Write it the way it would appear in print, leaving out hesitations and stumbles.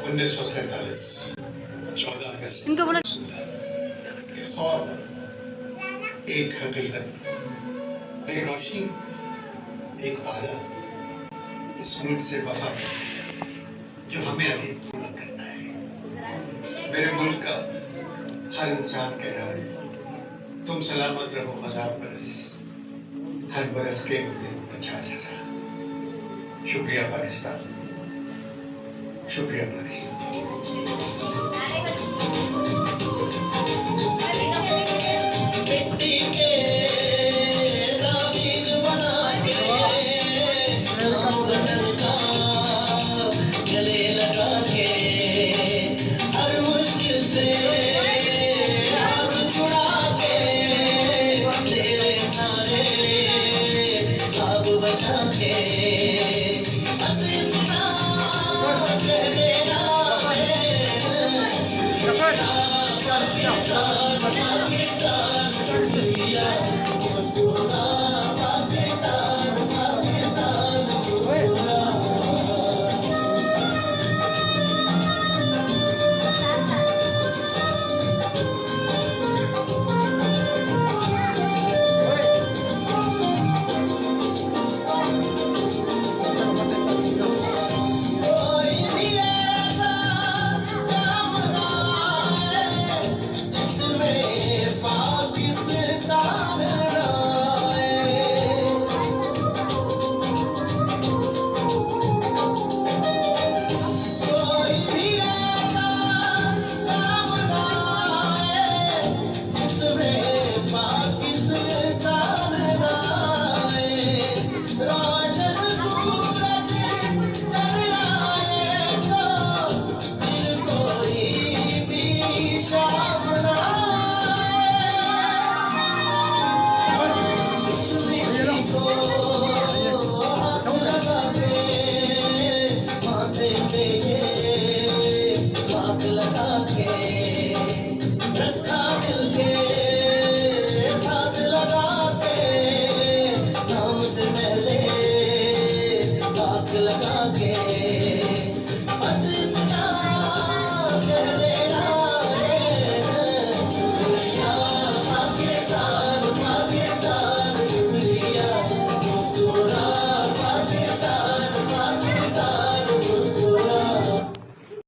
1947 14 इनको बोला अगस्त एक ख्वाब, एक हकीकत, एक रोशनी, एक वादा इस मुल्क से वफा जो हमें अभी पूरा करना है। मेरे मुल्क का हर इंसान कह रहा है तुम सलामत रहो 1000 बरस, हर बरस के मुझे 50,000। शुक्रिया पाकिस्तान, शुक्रिया पाकिस्तान। Shah